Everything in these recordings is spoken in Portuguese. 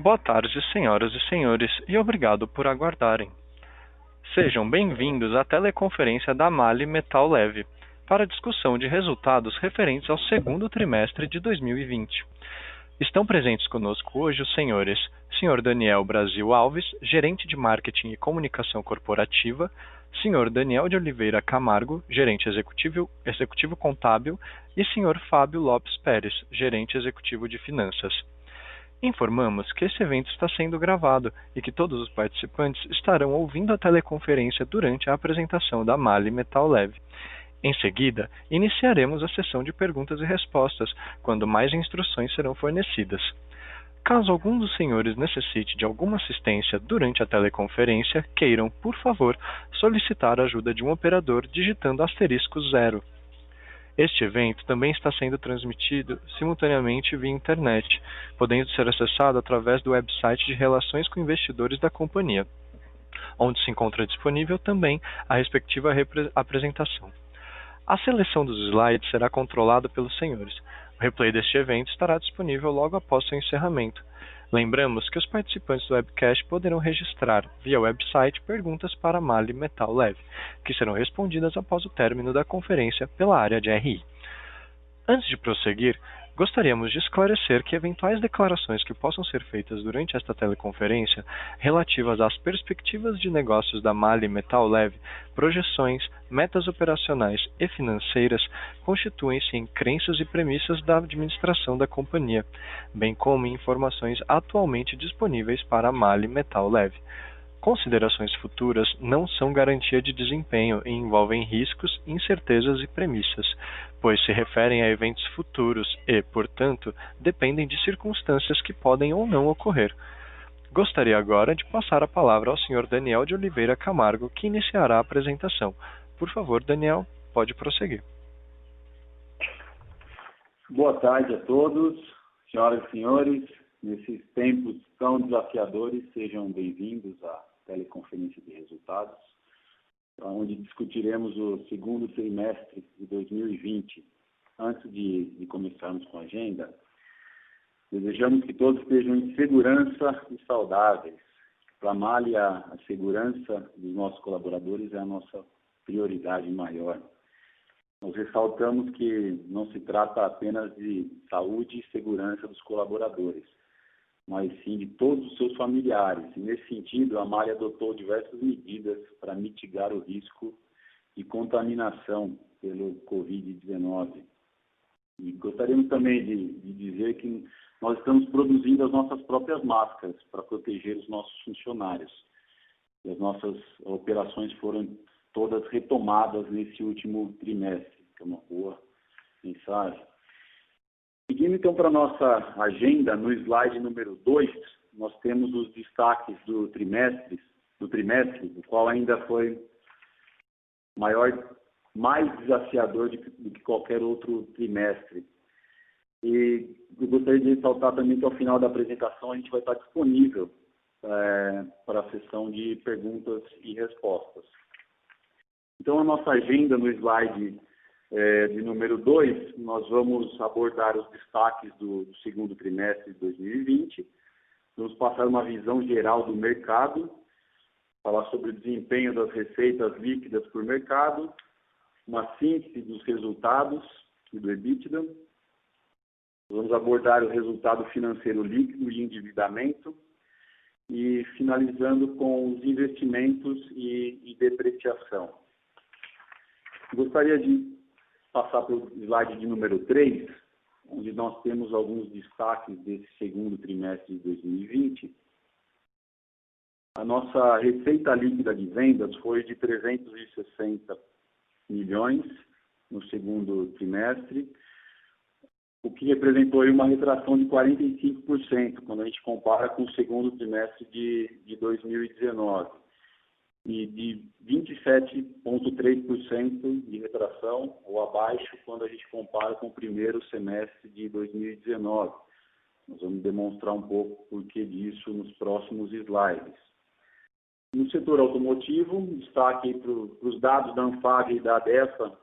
Boa tarde, senhoras e senhores, e obrigado por aguardarem. Sejam bem-vindos à teleconferência da MAHLE Metal Leve, para discussão de resultados referentes ao segundo trimestre de 2020. Estão presentes conosco hoje os senhores Sr. Daniel Brasil Alves, gerente de marketing e comunicação corporativa, Sr. Daniel de Oliveira Camargo, gerente executivo contábil, e Sr. Fábio Lopes Pérez, gerente executivo de finanças. Informamos que esse evento está sendo gravado e que todos os participantes estarão ouvindo a teleconferência durante a apresentação da MAHLE Metal Leve. Em seguida, iniciaremos a sessão de perguntas e respostas, quando mais instruções serão fornecidas. Caso algum dos senhores necessite de alguma assistência durante a teleconferência, queiram, por favor, solicitar a ajuda de um operador digitando *0. Este evento também está sendo transmitido simultaneamente via internet, podendo ser acessado através do website de Relações com Investidores da companhia, onde se encontra disponível também a respectiva apresentação. A seleção dos slides será controlada pelos senhores. O replay deste evento estará disponível logo após seu encerramento. Lembramos que os participantes do webcast poderão registrar, via website, perguntas para a MAHLE Metal Leve, que serão respondidas após o término da conferência pela área de RI. Antes de prosseguir, gostaríamos de esclarecer que eventuais declarações que possam ser feitas durante esta teleconferência relativas às perspectivas de negócios da MAHLE Metal Leve, projeções, metas operacionais e financeiras constituem-se em crenças e premissas da administração da companhia, bem como em informações atualmente disponíveis para a MAHLE Metal Leve. Considerações futuras não são garantia de desempenho e envolvem riscos, incertezas e premissas, pois se referem a eventos futuros e, portanto, dependem de circunstâncias que podem ou não ocorrer. Gostaria agora de passar a palavra ao Sr. Daniel de Oliveira Camargo, que iniciará a apresentação. Por favor, Daniel, pode prosseguir. Boa tarde a todos, senhoras e senhores. Nesses tempos tão desafiadores, sejam bem-vindos à teleconferência de resultados, onde discutiremos o segundo trimestre de 2020. Antes de começarmos com a agenda, desejamos que todos estejam em segurança e saudáveis. Para a MAHLE, a segurança dos nossos colaboradores é a nossa prioridade maior. Nós ressaltamos que não se trata apenas de saúde e segurança dos colaboradores, mas sim de todos os seus familiares. E, nesse sentido, a MAHLE adotou diversas medidas para mitigar o risco de contaminação pelo Covid-19. E gostaríamos também de dizer que nós estamos produzindo as nossas próprias máscaras para proteger os nossos funcionários. E as nossas operações foram todas retomadas nesse último trimestre, que é uma boa mensagem. Seguindo então para a nossa agenda, no slide número 2, nós temos os destaques do trimestre, o qual ainda foi mais desafiador do que qualquer outro trimestre. E eu gostaria de ressaltar também que ao final da apresentação a gente vai estar disponível para a sessão de perguntas e respostas. Então, a nossa agenda no slide de número 2, nós vamos abordar os destaques do segundo trimestre de 2020, vamos passar uma visão geral do mercado, falar sobre o desempenho das receitas líquidas por mercado, uma síntese dos resultados e do EBITDA, vamos abordar o resultado financeiro líquido e endividamento, e finalizando com os investimentos e depreciação. Gostaria de passar para o slide de número 3, onde nós temos alguns destaques desse segundo trimestre de 2020. A nossa receita líquida de vendas foi de 360 milhões no segundo trimestre, o que representou uma retração de 45% quando a gente compara com o segundo trimestre de 2019. E de 27,3% de retração ou abaixo quando a gente compara com o primeiro semestre de 2019. Nós vamos demonstrar um pouco o porquê disso nos próximos slides. No setor automotivo, destaque para os dados da ANFAVEA e da ADEFA,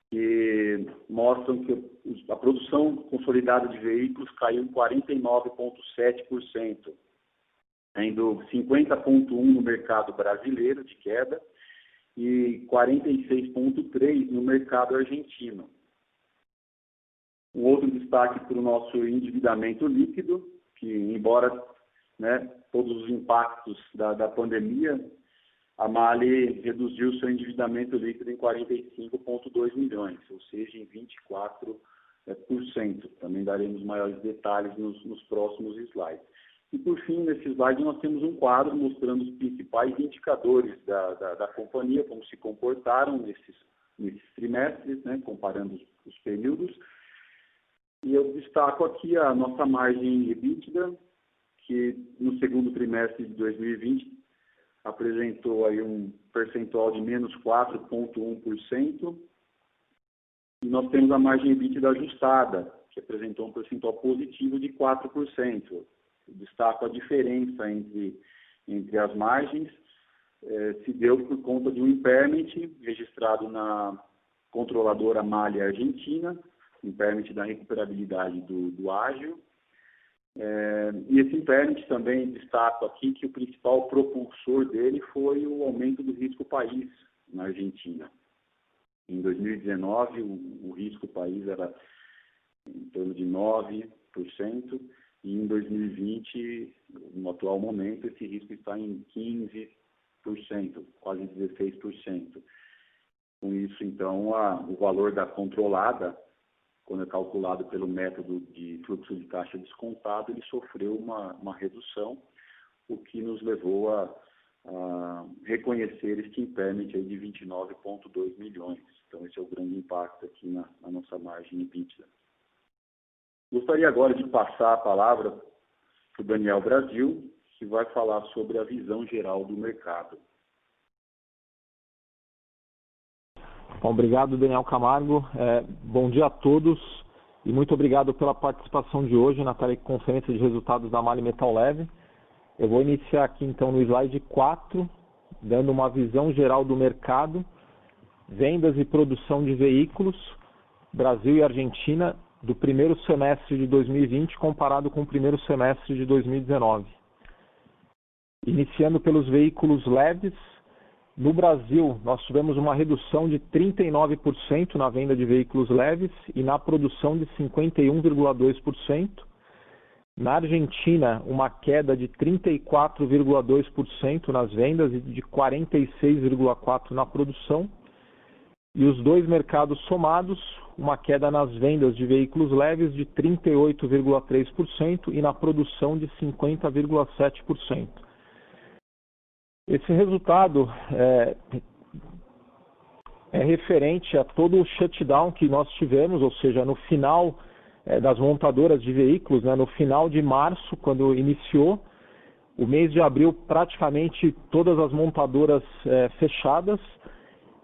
que mostram que a produção consolidada de veículos caiu em 49,7%, tendo 50,1% no mercado brasileiro de queda e 46,3% no mercado argentino. Um outro destaque para o nosso endividamento líquido, que embora todos os impactos da pandemia, a MAHLE reduziu seu endividamento líquido em 45,2 milhões, ou seja, em 24%. Também daremos maiores detalhes nos próximos slides. E, por fim, nesse slide nós temos um quadro mostrando os principais indicadores da companhia, como se comportaram nesses trimestres, comparando os períodos. E eu destaco aqui a nossa margem EBITDA, que no segundo trimestre de 2020 apresentou aí um percentual de menos 4,1%. E nós temos a margem EBITDA ajustada, que apresentou um percentual positivo de 4%. Eu destaco a diferença entre as margens, se deu por conta de um impairment registrado na controladora MAHLE Argentina, impairment da recuperabilidade do ágio. E esse impairment também destaco aqui que o principal propulsor dele foi o aumento do risco país na Argentina. Em 2019, o risco país era em torno de 9%, e em 2020, no atual momento, esse risco está em 15%, quase 16%. Com isso, então, o valor da controlada, quando é calculado pelo método de fluxo de caixa descontado, ele sofreu uma redução, o que nos levou a reconhecer este impairment aí de 29,2 milhões. Então, esse é o grande impacto aqui na nossa margem EBITDA. Gostaria agora de passar a palavra para o Daniel Brasil, que vai falar sobre a visão geral do mercado. Bom, obrigado, Daniel Camargo. Bom dia a todos e muito obrigado pela participação de hoje na teleconferência de resultados da MAHLE Metal Leve. Eu vou iniciar aqui então no slide 4, dando uma visão geral do mercado, vendas e produção de veículos, Brasil e Argentina, do primeiro semestre de 2020 comparado com o primeiro semestre de 2019. Iniciando pelos veículos leves, no Brasil, nós tivemos uma redução de 39% na venda de veículos leves e na produção de 51,2%. Na Argentina, uma queda de 34,2% nas vendas e de 46,4% na produção. E os dois mercados somados, uma queda nas vendas de veículos leves de 38,3% e na produção de 50,7%. Esse resultado é referente a todo o shutdown que nós tivemos, ou seja, no final das montadoras de veículos, no final de março, quando iniciou, o mês de abril praticamente todas as montadoras fechadas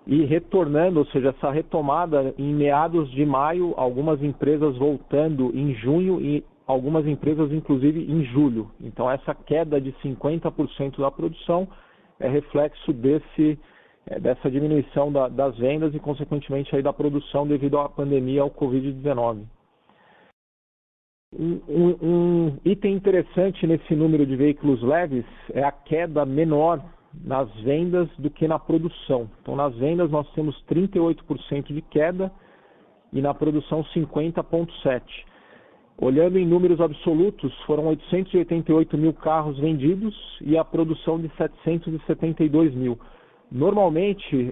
e retornando, ou seja, essa retomada em meados de maio, algumas empresas voltando em junho e algumas empresas inclusive em julho. Então essa queda de 50% da produção é reflexo dessa diminuição das vendas e, consequentemente, aí da produção devido à pandemia, ao Covid-19. Um item interessante nesse número de veículos leves é a queda menor nas vendas do que na produção. Então, nas vendas, nós temos 38% de queda e na produção 50,7%. Olhando em números absolutos, foram 888 mil carros vendidos e a produção de 772 mil. Normalmente,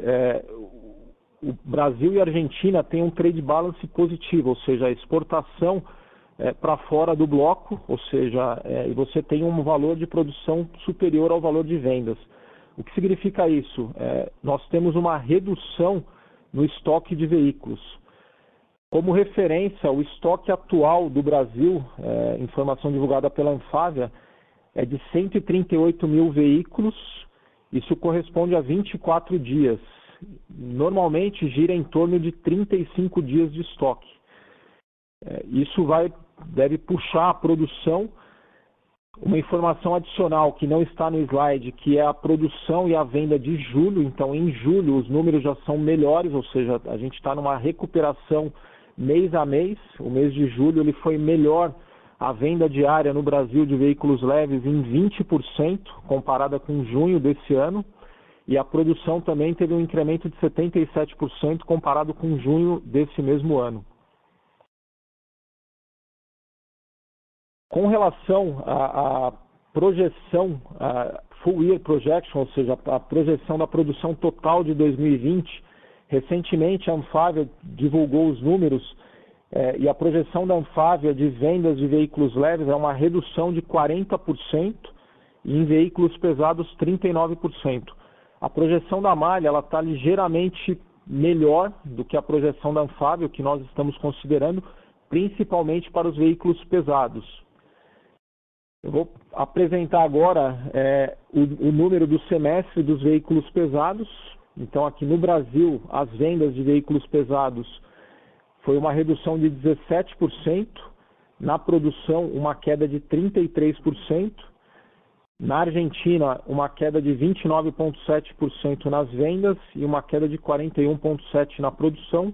o Brasil e a Argentina têm um trade balance positivo, ou seja, a exportação para fora do bloco, ou seja, você tem um valor de produção superior ao valor de vendas. O que significa isso? Nós temos uma redução no estoque de veículos. Como referência, o estoque atual do Brasil, informação divulgada pela Anfávia, é de 138 mil veículos, isso corresponde a 24 dias. Normalmente gira em torno de 35 dias de estoque. Isso deve puxar a produção Uma informação adicional que não está no slide, que é a produção e a venda de julho. Então, em julho, os números já são melhores, ou seja, a gente está numa recuperação mês a mês. O mês de julho ele foi melhor, a venda diária no Brasil de veículos leves em 20%, comparada com junho desse ano. E a produção também teve um incremento de 77% comparado com junho desse mesmo ano. Com relação à projeção, a full year projection, ou seja, a projeção da produção total de 2020, recentemente a Anfavea divulgou os números e a projeção da Anfavea de vendas de veículos leves é uma redução de 40% e em veículos pesados 39%. A projeção da MAHLE está ligeiramente melhor do que a projeção da Anfavea, o que nós estamos considerando, principalmente para os veículos pesados. Eu vou apresentar agora o número do semestre dos veículos pesados. Então, aqui no Brasil, as vendas de veículos pesados foi uma redução de 17%, na produção uma queda de 33%, na Argentina uma queda de 29,7% nas vendas e uma queda de 41,7% na produção.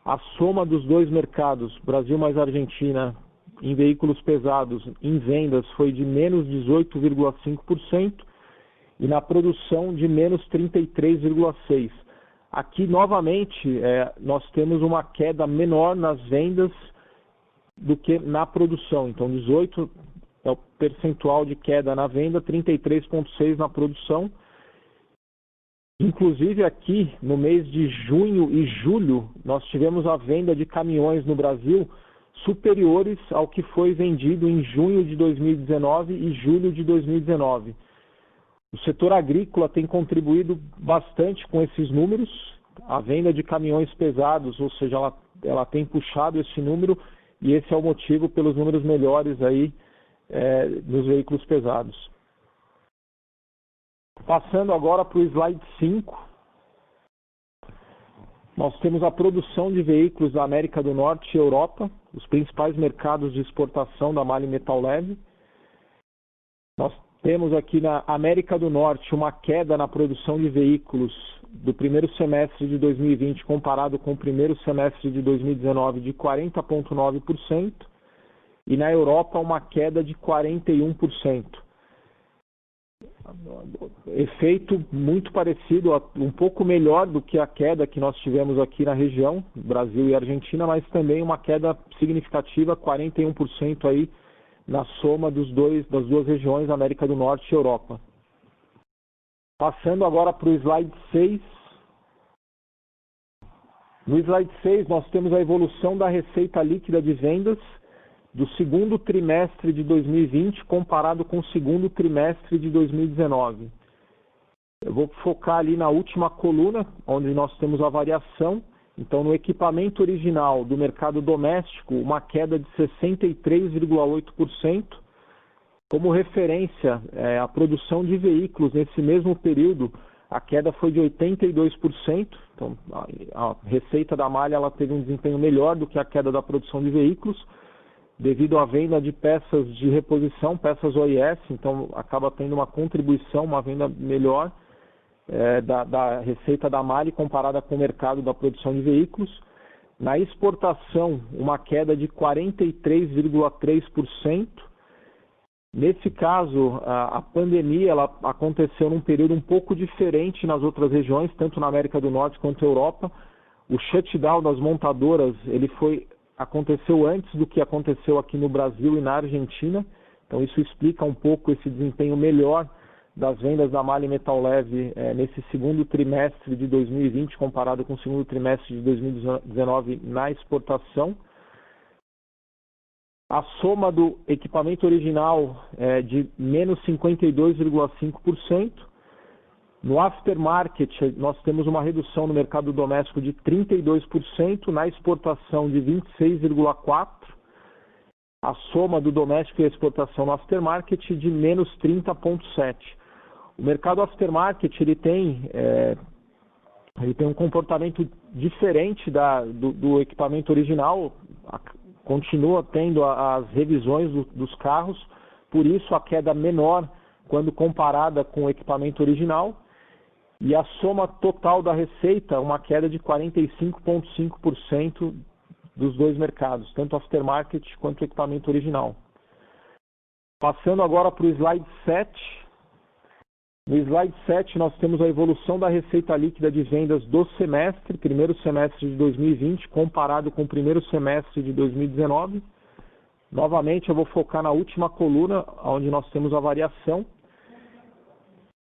A soma dos dois mercados, Brasil mais Argentina, em veículos pesados, em vendas, foi de menos 18,5% e na produção de menos 33,6%. Aqui, novamente, nós temos uma queda menor nas vendas do que na produção. Então, 18% é o percentual de queda na venda, 33,6% na produção. Inclusive, aqui, no mês de junho e julho, nós tivemos a venda de caminhões no Brasil superiores ao que foi vendido em junho de 2019 e julho de 2019. O setor agrícola tem contribuído bastante com esses números. A venda de caminhões pesados, ou seja, ela tem puxado esse número e esse é o motivo pelos números melhores aí nos veículos pesados. Passando agora para o slide 5. Nós temos a produção de veículos da América do Norte e Europa, os principais mercados de exportação da MAHLE Metal Leve. Nós temos aqui na América do Norte uma queda na produção de veículos do primeiro semestre de 2020 comparado com o primeiro semestre de 2019 de 40,9% e na Europa uma queda de 41%. Efeito muito parecido, um pouco melhor do que a queda que nós tivemos aqui na região, Brasil e Argentina, mas também uma queda significativa, 41% aí na soma das duas regiões, América do Norte e Europa. Passando agora para o slide 6. No slide 6 nós temos a evolução da receita líquida de vendas do segundo trimestre de 2020 comparado com o segundo trimestre de 2019. Eu vou focar ali na última coluna, onde nós temos a variação. Então, no equipamento original do mercado doméstico, uma queda de 63,8%. Como referência, a produção de veículos nesse mesmo período, a queda foi de 82%. Então, a receita da MAHLE ela teve um desempenho melhor do que a queda da produção de veículos, devido à venda de peças de reposição, peças OES, então acaba tendo uma contribuição, uma venda melhor da receita da MAHLE comparada com o mercado da produção de veículos. Na exportação, uma queda de 43,3%. Nesse caso, a pandemia ela aconteceu num período um pouco diferente nas outras regiões, tanto na América do Norte quanto na Europa. O shutdown das montadoras aconteceu antes do que aconteceu aqui no Brasil e na Argentina. Então isso explica um pouco esse desempenho melhor das vendas da MAHLE Metal Leve nesse segundo trimestre de 2020 comparado com o segundo trimestre de 2019 na exportação. A soma do equipamento original é de menos 52,5%. No aftermarket, nós temos uma redução no mercado doméstico de 32%, na exportação de 26,4%. A soma do doméstico e a exportação no aftermarket de menos 30,7%. O mercado aftermarket ele tem um comportamento diferente do equipamento original, continua tendo as revisões dos carros, por isso a queda menor quando comparada com o equipamento original, e a soma total da receita, uma queda de 45,5% dos dois mercados, tanto aftermarket quanto equipamento original. Passando agora para o slide 7. No slide 7 nós temos a evolução da receita líquida de vendas do semestre, primeiro semestre de 2020, comparado com o primeiro semestre de 2019. Novamente eu vou focar na última coluna, onde nós temos a variação.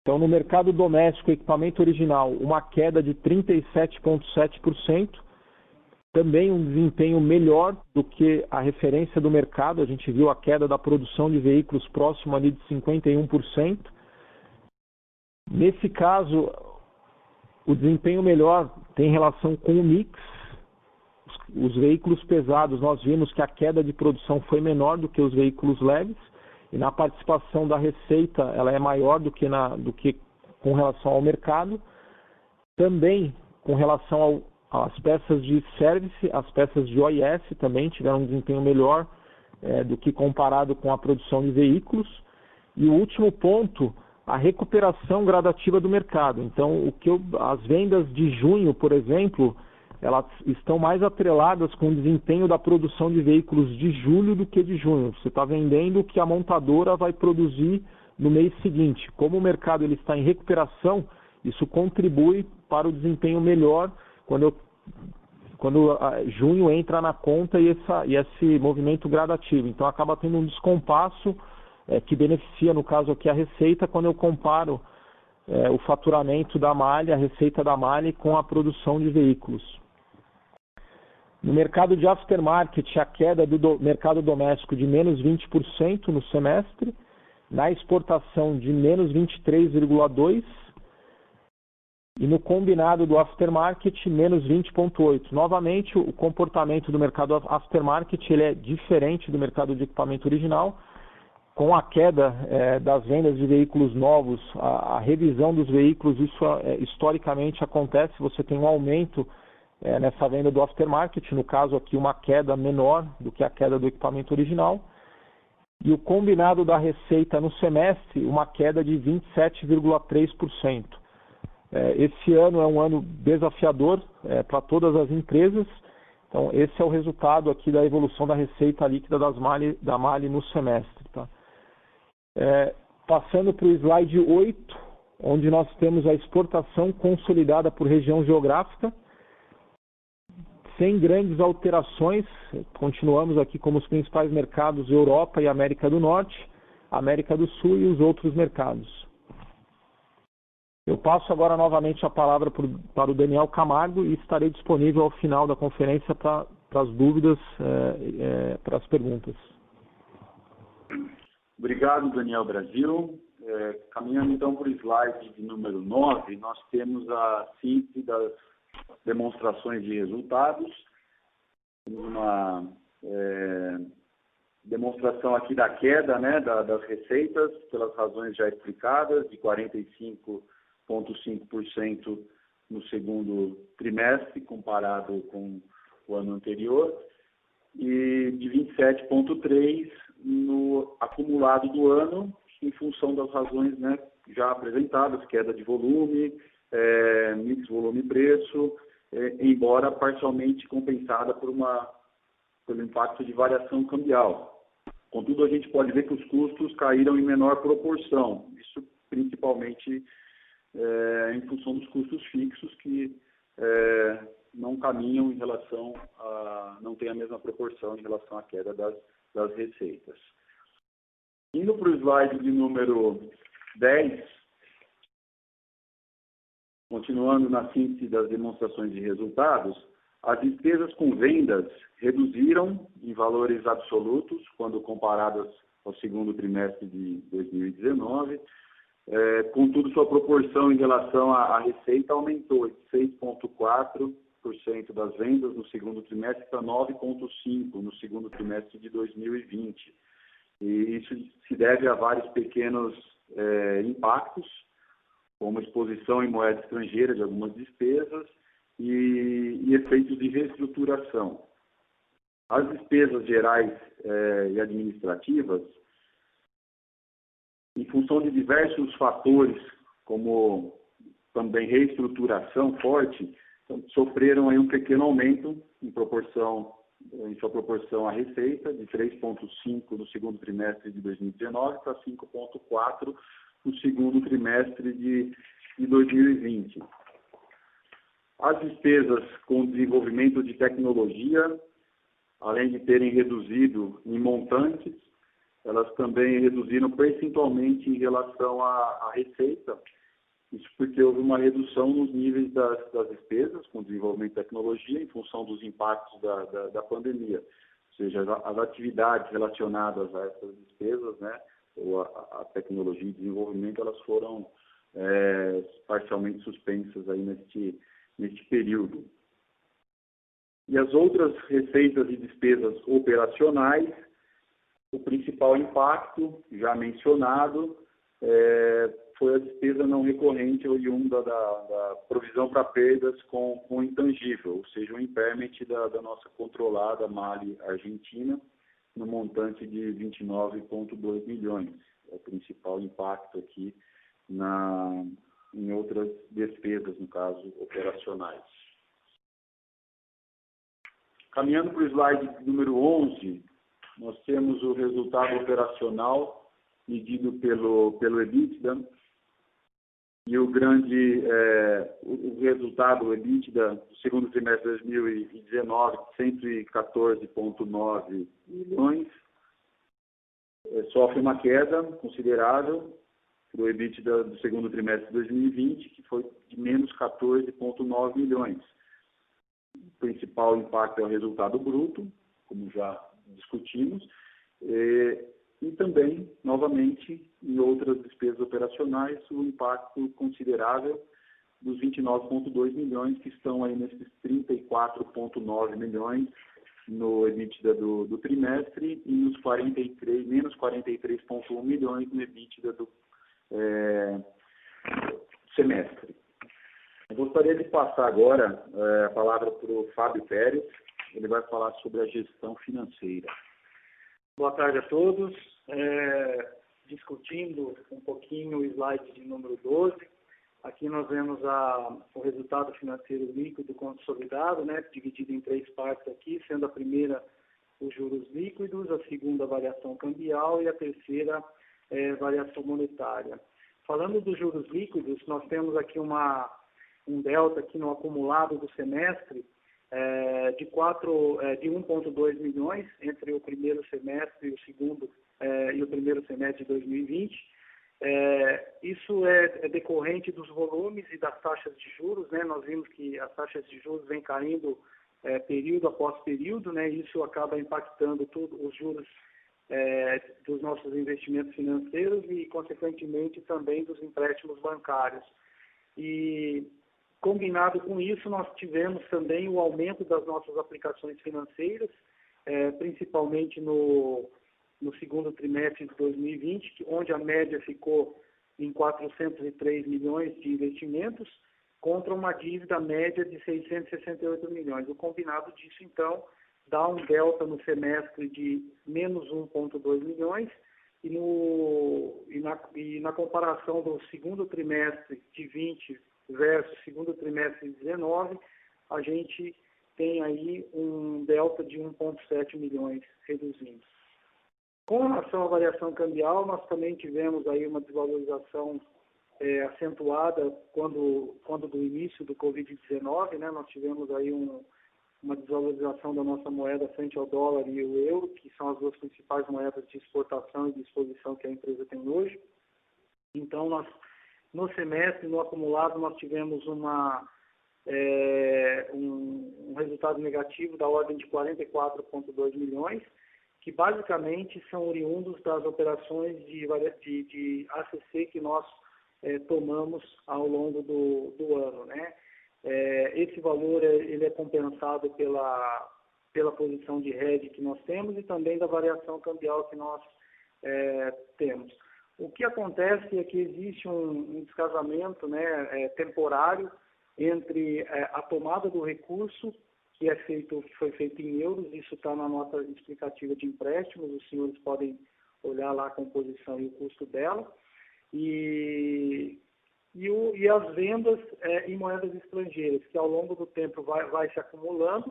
Então, no mercado doméstico, equipamento original, uma queda de 37,7%. Também um desempenho melhor do que a referência do mercado. A gente viu a queda da produção de veículos próximo ali de 51%. Nesse caso, o desempenho melhor tem relação com o mix. Os veículos pesados, nós vimos que a queda de produção foi menor do que os veículos leves. E na participação da receita, ela é maior do que com relação ao mercado. Também com relação às peças de service, as peças de OIS também tiveram um desempenho melhor do que comparado com a produção de veículos. E o último ponto, a recuperação gradativa do mercado. Então, as vendas de junho, por exemplo, elas estão mais atreladas com o desempenho da produção de veículos de julho do que de junho. Você está vendendo o que a montadora vai produzir no mês seguinte. Como o mercado ele está em recuperação, isso contribui para o desempenho melhor quando junho entra na conta e esse movimento gradativo. Então acaba tendo um descompasso que beneficia, no caso aqui, a receita quando eu comparo o faturamento da malha, a receita da malha com a produção de veículos. No mercado de aftermarket, a queda do mercado doméstico de menos 20% no semestre, na exportação de menos 23,2%, e no combinado do aftermarket, menos 20,8%. Novamente, o comportamento do mercado aftermarket ele é diferente do mercado de equipamento original. Com a queda das vendas de veículos novos, a revisão dos veículos, isso historicamente acontece, você tem um aumento nessa venda do aftermarket, no caso aqui uma queda menor do que a queda do equipamento original. E o combinado da receita no semestre, uma queda de 27,3%. Esse ano é um ano desafiador para todas as empresas. Então, esse é o resultado aqui da evolução da receita líquida da MAHLE no semestre. Tá? Passando para o slide 8, onde nós temos a exportação consolidada por região geográfica, sem grandes alterações. Continuamos aqui como os principais mercados Europa e América do Norte, América do Sul e os outros mercados. Eu passo agora novamente a palavra para o Daniel Camargo e estarei disponível ao final da conferência para as dúvidas, para as perguntas. Obrigado, Daniel Brasil. Caminhando então para o slide de número 9, nós temos a síntese das demonstrações de resultados. Temos uma demonstração aqui da queda, né, das receitas, pelas razões já explicadas, de 45,5% no segundo trimestre, comparado com o ano anterior, e de 27,3% no acumulado do ano, em função das razões, né, já apresentadas, queda de volume, mix volume-preço, embora parcialmente compensada pelo impacto de variação cambial. Contudo, a gente pode ver que os custos caíram em menor proporção, isso principalmente em função dos custos fixos que não caminham em relação não tem a mesma proporção em relação à queda das receitas. Indo para o slide de número 10, continuando na síntese das demonstrações de resultados, as despesas com vendas reduziram em valores absolutos quando comparadas ao segundo trimestre de 2019. Contudo, sua proporção em relação à receita aumentou de 6,4% das vendas no segundo trimestre para 9,5% no segundo trimestre de 2020. E isso se deve a vários pequenos impactos, como exposição em moeda estrangeira de algumas despesas e efeitos de reestruturação. As despesas gerais e administrativas em função de diversos fatores, como também reestruturação forte, sofreram aí um pequeno aumento em sua proporção à receita, de 3,5% no segundo trimestre de 2019 para 5,4% no segundo trimestre de 2020. As despesas com desenvolvimento de tecnologia, além de terem reduzido em montantes, elas também reduziram percentualmente em relação à receita. Isso porque houve uma redução nos níveis das despesas com desenvolvimento de tecnologia em função dos impactos da pandemia. Ou seja, as atividades relacionadas a essas despesas, né, ou a tecnologia e desenvolvimento, elas foram parcialmente suspensas aí neste período. E as outras receitas e despesas operacionais, o principal impacto, já mencionado, foi a despesa não recorrente oriunda da provisão para perdas com intangível, ou seja, o impairment da nossa controlada Mali Argentina, no montante de 29,2 milhões. É o principal impacto aqui em outras despesas, no caso, operacionais. Caminhando para o slide número 11, nós temos o resultado operacional medido pelo EBITDA, e o resultado EBITDA do segundo trimestre de 2019, 114,9 milhões, sofre uma queda considerável do EBITDA do segundo trimestre de 2020, que foi de menos 14,9 milhões. O principal impacto é o resultado bruto, como já discutimos, e também, novamente, em outras despesas operacionais, o impacto considerável dos 29,2 milhões, que estão aí nesses 34,9 milhões no EBITDA do trimestre e nos menos 43,1 milhões no EBITDA do semestre. Eu gostaria de passar agora a palavra para o Fábio Pérez. Ele vai falar sobre a gestão financeira. Boa tarde a todos. Discutindo um pouquinho o slide de número 12, aqui nós vemos o resultado financeiro líquido consolidado, né, dividido em 3 partes aqui, sendo a primeira os juros líquidos, a segunda a variação cambial e a terceira variação monetária. Falando dos juros líquidos, nós temos aqui um delta aqui no acumulado do semestre, de 1,2 milhões entre o primeiro semestre e o segundo e o primeiro semestre de 2020. Isso é decorrente dos volumes e das taxas de juros, né? Nós vimos que as taxas de juros vêm caindo período após período, né? Isso acaba impactando os juros dos nossos investimentos financeiros e, consequentemente, também dos empréstimos bancários. E combinado com isso, nós tivemos também o aumento das nossas aplicações financeiras, principalmente no segundo trimestre de 2020, onde a média ficou em 403 milhões de investimentos, contra uma dívida média de 668 milhões. O combinado disso, então, dá um delta no semestre de menos 1,2 milhões, e na comparação do segundo trimestre de 20 versus segundo trimestre de 19, a gente tem aí um delta de 1,7 milhões reduzindo. Com relação à variação cambial, nós também tivemos aí uma desvalorização acentuada quando do início do Covid-19, né? Nós tivemos aí uma desvalorização da nossa moeda frente ao dólar e o euro, que são as duas principais moedas de exportação e de exposição que a empresa tem hoje. Então, no semestre, no acumulado, nós tivemos um resultado negativo da ordem de 44,2 milhões, que basicamente são oriundos das operações de ACC que nós tomamos ao longo do ano, né? Esse valor ele é compensado pela posição de hedge que nós temos e também da variação cambial que nós temos. O que acontece é que existe um descasamento, né, temporário entre a tomada do recurso, que foi feito em euros, isso está na nota explicativa de empréstimos, os senhores podem olhar lá a composição e o custo dela, e as vendas em moedas estrangeiras, que ao longo do tempo vai se acumulando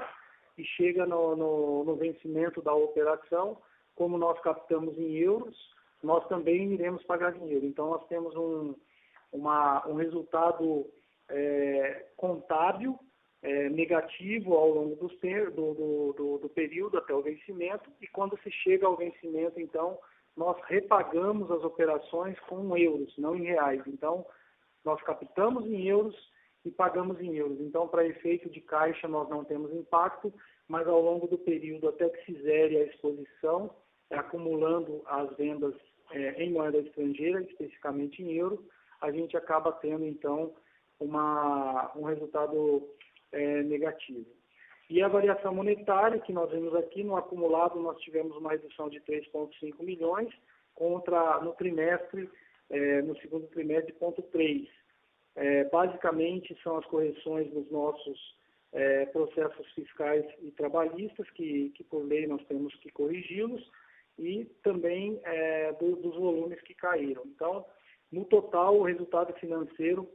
e chega no vencimento da operação, como nós captamos em euros, nós também iremos pagar em euro. Então, nós temos um resultado contábil negativo ao longo do período até o vencimento, e quando se chega ao vencimento, então, nós repagamos as operações com euros, não em reais. Então, nós captamos em euros e pagamos em euros. Então, para efeito de caixa, nós não temos impacto, mas ao longo do período, até que se zere a exposição, acumulando as vendas em moeda estrangeira, especificamente em euro, a gente acaba tendo, então, um resultado negativo. E a variação monetária, que nós vemos aqui, no acumulado, nós tivemos uma redução de 3,5 milhões, contra no trimestre, no segundo trimestre, de 0,3. Basicamente, são as correções nos nossos processos fiscais e trabalhistas, que por lei nós temos que corrigi-los, e também dos volumes que caíram. Então, no total, o resultado financeiro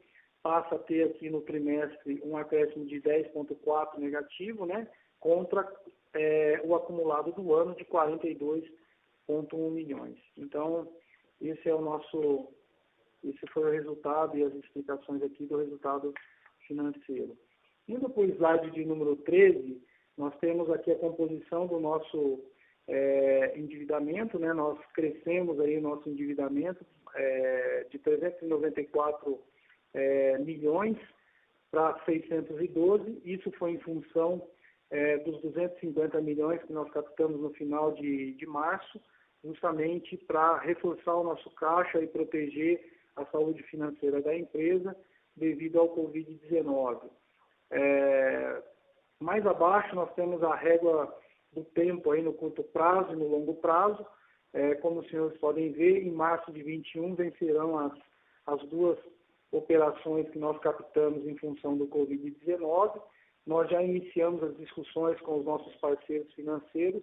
passa a ter aqui no trimestre um acréscimo de 10,4 negativo, né, contra o acumulado do ano de 42,1 milhões. Então, esse foi o resultado e as explicações aqui do resultado financeiro. Indo para o slide de número 13, nós temos aqui a composição do nosso endividamento, né? Nós crescemos aí o nosso endividamento de 394 milhões para 612. Isso foi em função dos 250 milhões que nós captamos no final de março, justamente para reforçar o nosso caixa e proteger a saúde financeira da empresa devido ao Covid-19. Mais abaixo nós temos a régua do tempo aí no curto prazo e no longo prazo. Como os senhores podem ver, em março de 21 vencerão as duas operações que nós captamos em função do Covid-19. Nós já iniciamos as discussões com os nossos parceiros financeiros,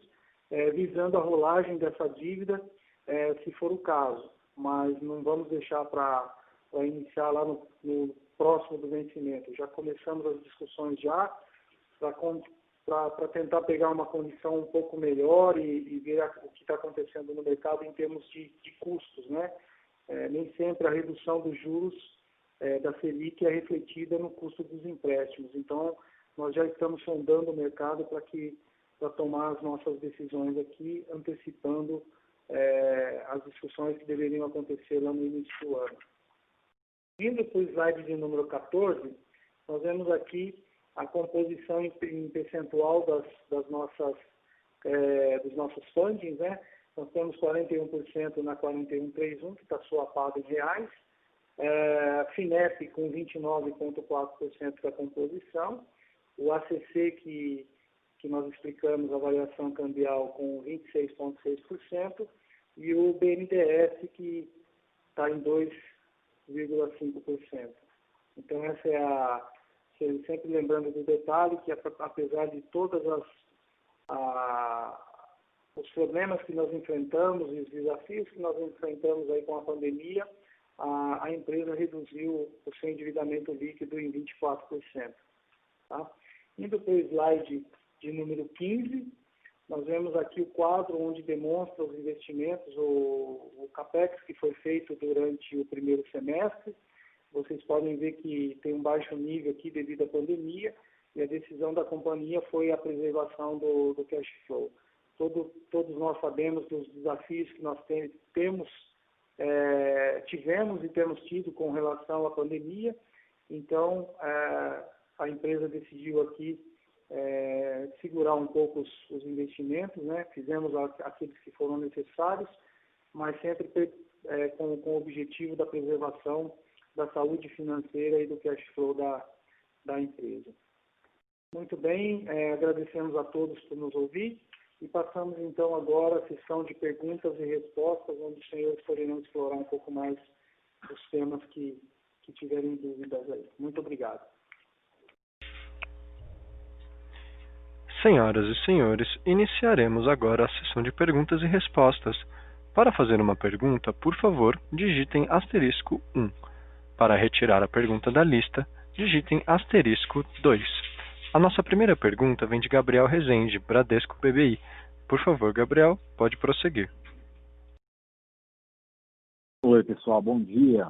visando a rolagem dessa dívida, se for o caso. Mas não vamos deixar para iniciar lá no próximo do vencimento. Já começamos as discussões para tentar pegar uma condição um pouco melhor e ver o que está acontecendo no mercado em termos de custos, né? Nem sempre a redução dos juros da Selic é refletida no custo dos empréstimos. Então, nós já estamos sondando o mercado para tomar as nossas decisões aqui, antecipando as discussões que deveriam acontecer lá no início do ano. Indo para o slide de número 14, nós vemos aqui a composição em percentual dos nossos fundings, né? Nós temos 41% na 4131, que está swapado em reais, FINEP com 29,4% da composição, o ACC, que nós explicamos a variação cambial, com 26,6%, e o BNDES, que está em 2,5%. Então, essa sempre lembrando do detalhe, que apesar de todas os problemas que nós enfrentamos e os desafios que nós enfrentamos aí com a pandemia, a empresa reduziu o seu endividamento líquido em 24%. Tá? Indo para o slide de número 15, nós vemos aqui o quadro onde demonstra os investimentos, o CAPEX que foi feito durante o primeiro semestre. Vocês podem ver que tem um baixo nível aqui devido à pandemia, e a decisão da companhia foi a preservação do cash flow. Todos nós sabemos dos desafios que nós tivemos e temos tido com relação à pandemia. Então, a empresa decidiu aqui segurar um pouco os investimentos, né? Fizemos aqueles que foram necessários, mas sempre com o objetivo da preservação da saúde financeira e do cash flow da empresa. Muito bem, agradecemos a todos por nos ouvir e passamos então agora à sessão de perguntas e respostas, onde os senhores poderão explorar um pouco mais os temas que tiverem dúvidas aí. Muito obrigado. Senhoras e senhores, iniciaremos agora a sessão de perguntas e respostas. Para fazer uma pergunta, por favor, digitem asterisco 1. Para retirar a pergunta da lista, digitem asterisco 2. A nossa primeira pergunta vem de Gabriel Rezende, Bradesco BBI. Por favor, Gabriel, pode prosseguir. Oi, pessoal, bom dia.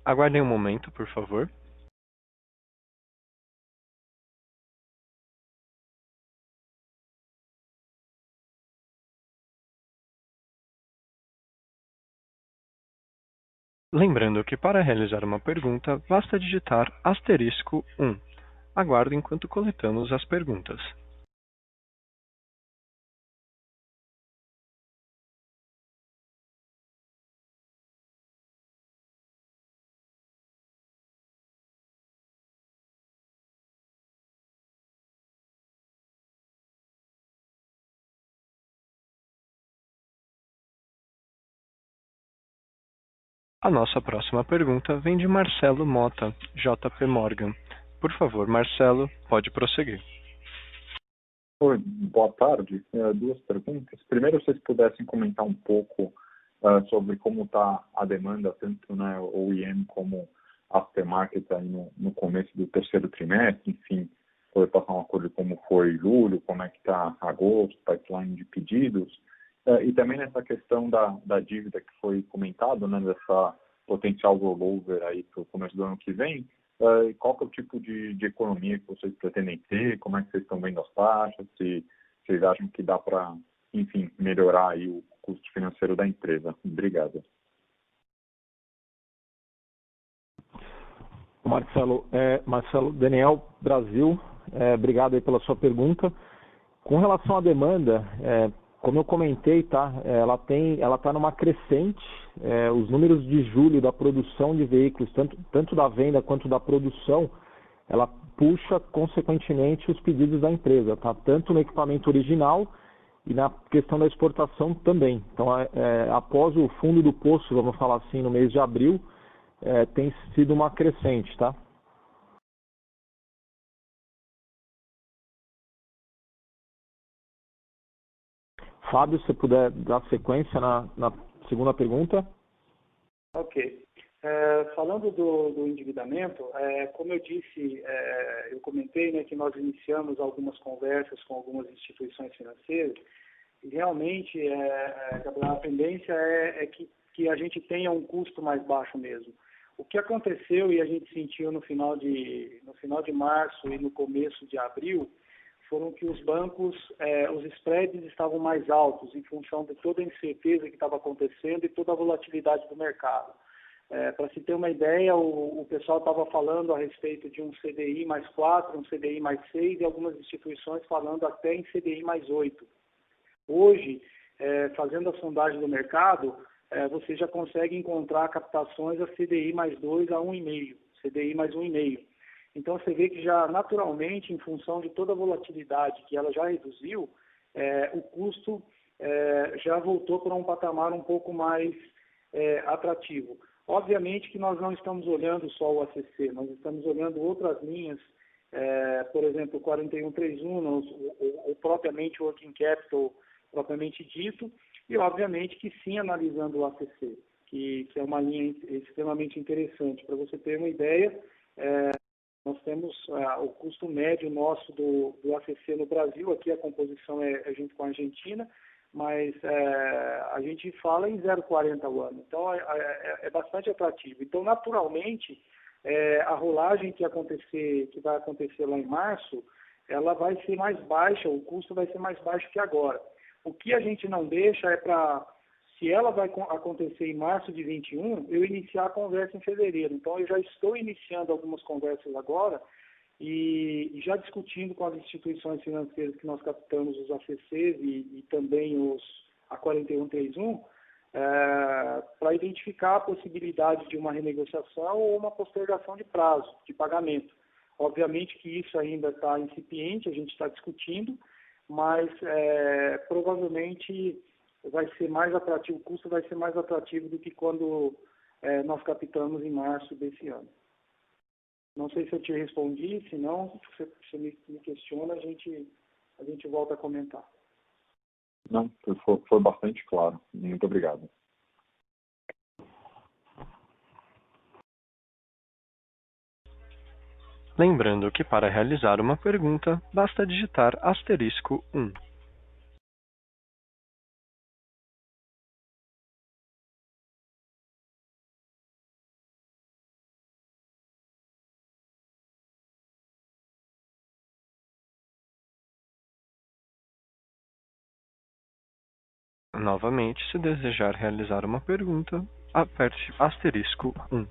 Aguardem um momento, por favor. Lembrando que para realizar uma pergunta, basta digitar asterisco 1. Aguardo enquanto coletamos as perguntas. A nossa próxima pergunta vem de Marcelo Mota, JP Morgan. Por favor, Marcelo, pode prosseguir. Oi, boa tarde. Duas perguntas. Primeiro, se vocês pudessem comentar um pouco sobre como está a demanda, tanto na OEM como aftermarket aí no começo do terceiro trimestre, enfim, poder passar uma coisa de como foi julho, como é que está agosto, pipeline de pedidos, e também nessa questão da dívida que foi comentado, né, dessa potencial rollover aí para o começo do ano que vem. Qual que é o tipo de economia que vocês pretendem ter? Como é que vocês estão vendo as taxas? Se vocês acham que dá para, enfim, melhorar aí o custo financeiro da empresa? Obrigado. Marcelo, Daniel, Brasil, obrigado aí pela sua pergunta. Com relação à demanda, como eu comentei, tá, ela está numa crescente. Os números de julho da produção de veículos, tanto da venda quanto da produção, ela puxa consequentemente os pedidos da empresa, tá? Tanto no equipamento original e na questão da exportação também. Então, após o fundo do poço, vamos falar assim, no mês de abril, tem sido uma crescente, tá? Fábio, se puder dar sequência na segunda pergunta. Ok. Falando do endividamento, como eu disse, eu comentei, né, que nós iniciamos algumas conversas com algumas instituições financeiras e realmente, Gabriel, a tendência é que a gente tenha um custo mais baixo mesmo. O que aconteceu e a gente sentiu no final de março e no começo de abril foram que os bancos, os spreads estavam mais altos em função de toda a incerteza que estava acontecendo e toda a volatilidade do mercado. Para se ter uma ideia, o pessoal estava falando a respeito de um CDI mais 4, um CDI mais 6 e algumas instituições falando até em CDI mais 8. Hoje, fazendo a sondagem do mercado, você já consegue encontrar captações a CDI mais 2 a 1,5, CDI mais 1,5. Então, você vê que já naturalmente, em função de toda a volatilidade que ela já reduziu, o custo já voltou para um patamar um pouco mais atrativo. Obviamente que nós não estamos olhando só o ACC, nós estamos olhando outras linhas, por exemplo, o 4131, ou propriamente o Working Capital, propriamente dito, e obviamente que sim analisando o ACC, que é uma linha extremamente interessante. Para você ter uma ideia, nós temos o custo médio nosso do ACC no Brasil, aqui a composição é junto com a Argentina, mas a gente fala em 0,40 ao ano, então é bastante atrativo. Então, naturalmente, a rolagem que vai acontecer lá em março, ela vai ser mais baixa, o custo vai ser mais baixo que agora. O que a gente não deixa é para, se ela vai acontecer em março de 21, eu iniciar a conversa em fevereiro. Então, eu já estou iniciando algumas conversas agora e já discutindo com as instituições financeiras que nós captamos os ACCs e também a 4131, para identificar a possibilidade de uma renegociação ou uma postergação de prazo de pagamento. Obviamente que isso ainda está incipiente, a gente está discutindo, mas provavelmente vai ser mais atrativo, o custo vai ser mais atrativo do que quando nós captamos em março desse ano. Não sei se eu te respondi, se não, se você me questiona, a gente volta a comentar. Não, foi bastante claro. Muito obrigado. Lembrando que para realizar uma pergunta, basta digitar *1. Novamente, se desejar realizar uma pergunta, aperte *1.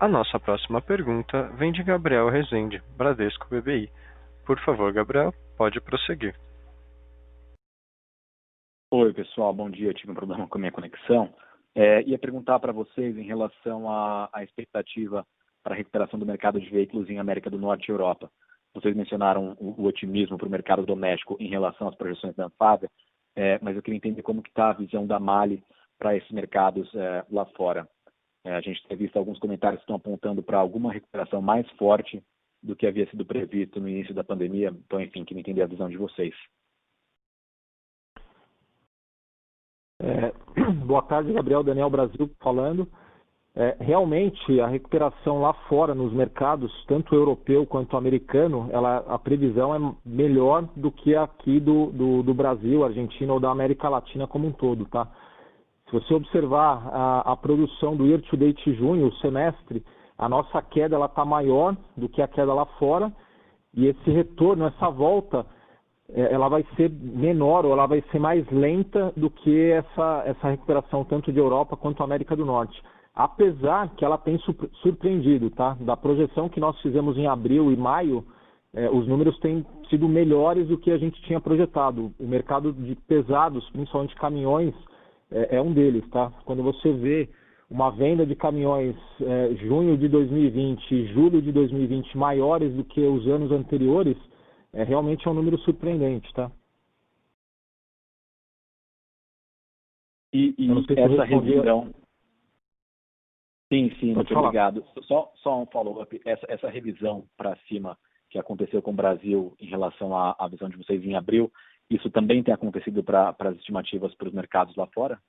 A nossa próxima pergunta vem de Gabriel Rezende, Bradesco BBI. Por favor, Gabriel, pode prosseguir. Oi, pessoal, bom dia. Tive um problema com a minha conexão. Ia perguntar para vocês em relação à expectativa para a recuperação do mercado de veículos em América do Norte e Europa. Vocês mencionaram o otimismo para o mercado doméstico em relação às projeções da Anfávia, mas eu queria entender como que está a visão da MAHLE para esses mercados lá fora. A gente tem visto alguns comentários que estão apontando para alguma recuperação mais forte do que havia sido previsto no início da pandemia. Então, enfim, queria entender a visão de vocês. Boa tarde, Gabriel. Daniel Brasil falando. Realmente, a recuperação lá fora nos mercados, tanto europeu quanto americano, a previsão é melhor do que aqui do Brasil, Argentina ou da América Latina como um todo, tá? Se você observar a produção do year to date de junho, o semestre, a nossa queda está maior do que a queda lá fora, e esse retorno, essa volta, ela vai ser menor ou ela vai ser mais lenta do que essa recuperação tanto de Europa quanto América do Norte. Apesar que ela tem surpreendido, tá? Da projeção que nós fizemos em abril e maio, os números têm sido melhores do que a gente tinha projetado. O mercado de pesados, principalmente caminhões, é um deles, tá? Quando você vê uma venda de caminhões junho de 2020 e julho de 2020 maiores do que os anos anteriores, realmente é um número surpreendente, tá? E essa revisão... Sim, muito obrigado. Só um follow-up. Essa revisão para cima que aconteceu com o Brasil em relação à visão de vocês em abril, isso também tem acontecido para as estimativas para os mercados lá fora?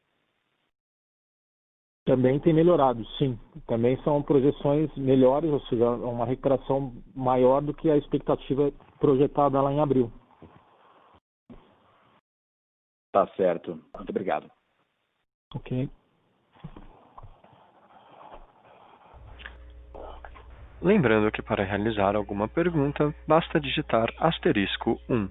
Também tem melhorado, sim. Também são projeções melhores, ou seja, uma recuperação maior do que a expectativa projetada lá em abril. Tá certo. Muito obrigado. Ok. Lembrando que para realizar alguma pergunta, basta digitar *1.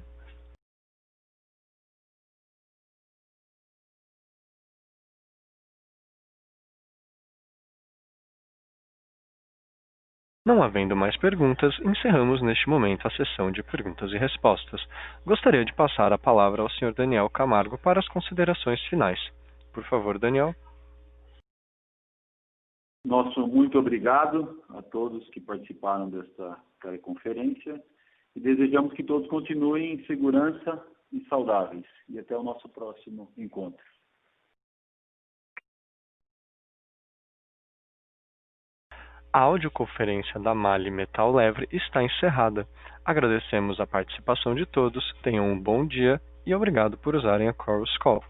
Não havendo mais perguntas, encerramos neste momento a sessão de perguntas e respostas. Gostaria de passar a palavra ao Sr. Daniel Camargo para as considerações finais. Por favor, Daniel. Nosso muito obrigado a todos que participaram desta teleconferência e desejamos que todos continuem em segurança e saudáveis. E até o nosso próximo encontro. A audioconferência da MAHLE Metal Leve está encerrada. Agradecemos a participação de todos, tenham um bom dia e obrigado por usarem a Chorus Call.